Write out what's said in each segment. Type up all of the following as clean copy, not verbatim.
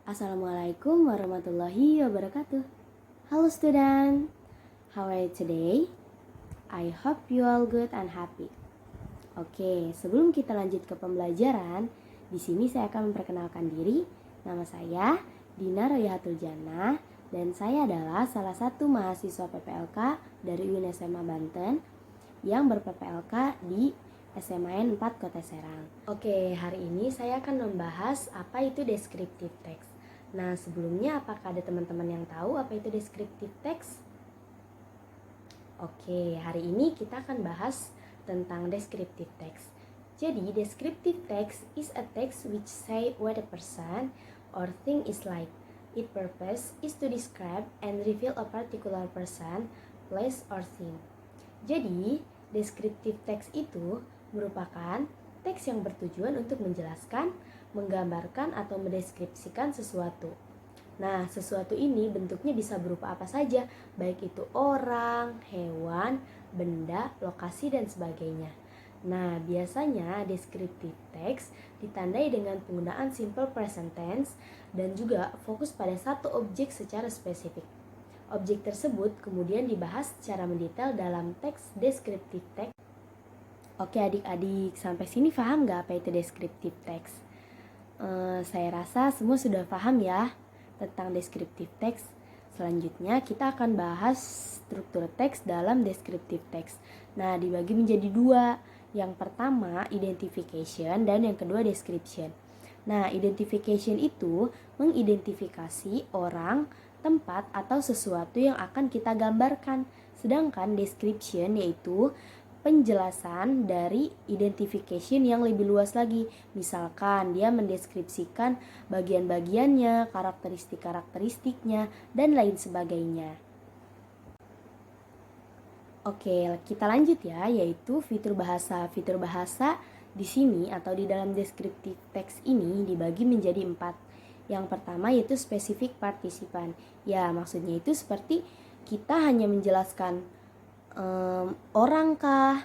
Assalamualaikum warahmatullahi wabarakatuh. Hello student, how are you today? I hope you all good and happy. Oke, sebelum kita lanjut ke pembelajaran, di sini saya akan memperkenalkan diri. Nama saya Dina Royahatul Jannah dan saya adalah salah satu mahasiswa PPLK dari UIN SMA Banten yang ber-PPLK di SMAN 4 Kota Serang. Oke, hari ini saya akan membahas apa itu descriptive text. Nah, sebelumnya apakah ada teman-teman yang tahu apa itu descriptive text? Oke, hari ini kita akan bahas tentang descriptive text. Jadi, descriptive text is a text which say what a person or thing is like. Its purpose is to describe and reveal a particular person, place, or thing. Jadi, descriptive text itu merupakan teks yang bertujuan untuk menjelaskan, menggambarkan, atau mendeskripsikan sesuatu. Nah, sesuatu ini bentuknya bisa berupa apa saja, baik itu orang, hewan, benda, lokasi, dan sebagainya. Nah, biasanya descriptive text ditandai dengan penggunaan simple present tense dan juga fokus pada satu objek secara spesifik. Objek tersebut kemudian dibahas secara mendetail dalam teks descriptive text. Oke adik-adik, sampai sini paham gak apa itu descriptive text? Saya rasa semua sudah paham ya tentang descriptive text. Selanjutnya kita akan bahas struktur teks dalam descriptive text. Nah, dibagi menjadi dua. Yang pertama identification dan yang kedua description. Nah, identification itu mengidentifikasi orang, tempat, atau sesuatu yang akan kita gambarkan. Sedangkan description yaitu penjelasan dari identification yang lebih luas lagi. Misalkan dia mendeskripsikan bagian-bagiannya, karakteristik-karakteristiknya, dan lain sebagainya. Oke, kita lanjut ya, yaitu fitur bahasa. Fitur bahasa di sini atau di dalam descriptive text ini dibagi menjadi 4. Yang pertama yaitu specific participant. Ya, maksudnya itu seperti kita hanya menjelaskan orang kah,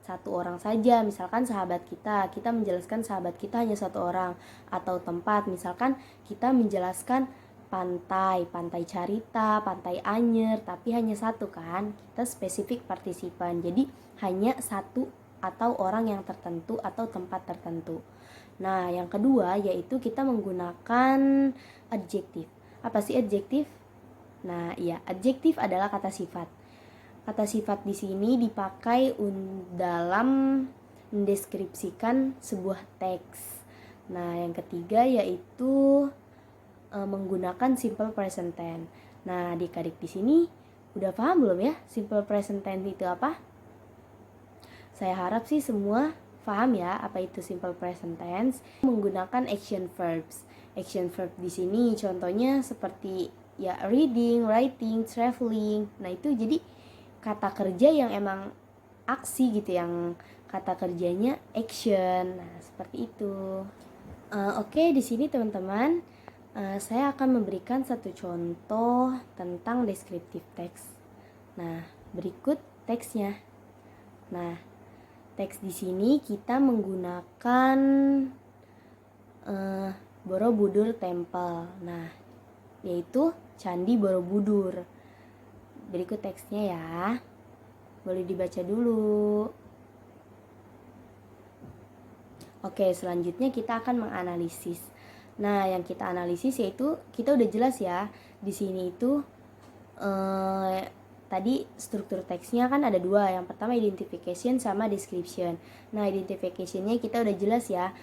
satu orang saja, misalkan sahabat kita menjelaskan sahabat kita hanya satu orang, atau tempat, misalkan kita menjelaskan pantai Carita, pantai Anyer, tapi hanya satu kan, kita spesifik partisipan, jadi hanya satu atau orang yang tertentu atau tempat tertentu. Nah, yang kedua yaitu kita menggunakan adjektif. Apa sih adjektif? Nah, iya, adjektif adalah kata sifat. Kata sifat di sini dipakai dalam mendeskripsikan sebuah teks. Nah, yang ketiga yaitu menggunakan simple present tense. Nah, adik-adik di sini udah paham belum ya simple present tense itu apa? Saya harap sih semua paham ya apa itu simple present tense. Menggunakan action verbs. Action verb di sini contohnya seperti ya reading, writing, traveling. Nah, itu jadi kata kerja yang emang aksi gitu, yang kata kerjanya action. Nah, seperti itu. Oke, di sini teman-teman, saya akan memberikan satu contoh tentang descriptive text. Nah, berikut teksnya. Nah, teks di sini kita menggunakan Borobudur Temple. Nah, yaitu Candi Borobudur. Berikut teksnya ya. Boleh dibaca dulu. Oke, selanjutnya kita akan menganalisis. Nah, yang kita analisis yaitu kita udah jelas ya. Di sini itu tadi struktur teksnya kan ada dua. Yang pertama identification sama description. Nah, identificationnya kita udah jelas ya,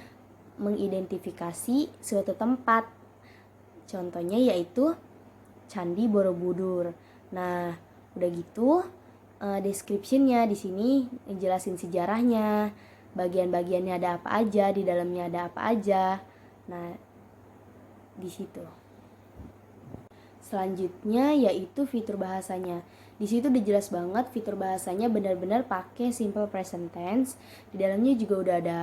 mengidentifikasi suatu tempat. Contohnya yaitu Candi Borobudur. Nah, udah gitu descriptionnya di sini ngejelasin sejarahnya, bagian-bagiannya ada apa aja, di dalamnya ada apa aja. Nah, di situ. Selanjutnya yaitu fitur bahasanya. Di situ udah jelas banget fitur bahasanya benar-benar pakai simple present tense. Di dalamnya juga udah ada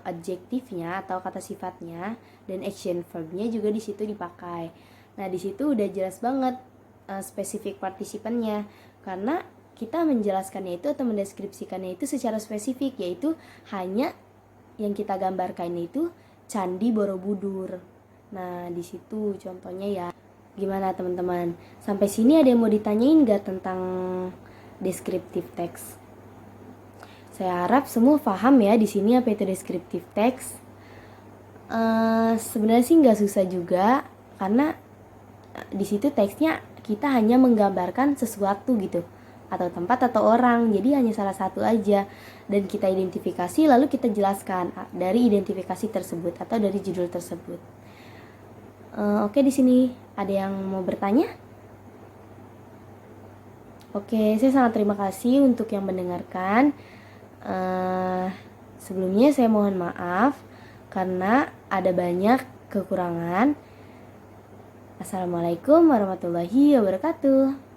adjektifnya atau kata sifatnya, dan action verbnya juga di situ dipakai. Nah, di situ udah jelas banget spesifik partisipannya, karena kita menjelaskannya itu atau mendeskripsikannya itu secara spesifik, yaitu hanya yang kita gambarkan itu Candi Borobudur. Nah, di situ contohnya ya. Gimana teman-teman? Sampai sini ada yang mau ditanyain gak tentang descriptive text? Saya harap semua paham ya di sini apa itu descriptive text. Sebenarnya sih nggak susah juga, karena di situ teksnya kita hanya menggambarkan sesuatu gitu, atau tempat atau orang, jadi hanya salah satu aja, dan kita identifikasi lalu kita jelaskan dari identifikasi tersebut atau dari judul tersebut. Oke, di sini ada yang mau bertanya? Oke, saya sangat terima kasih untuk yang mendengarkan. Sebelumnya saya mohon maaf karena ada banyak kekurangan. Assalamualaikum warahmatullahi wabarakatuh.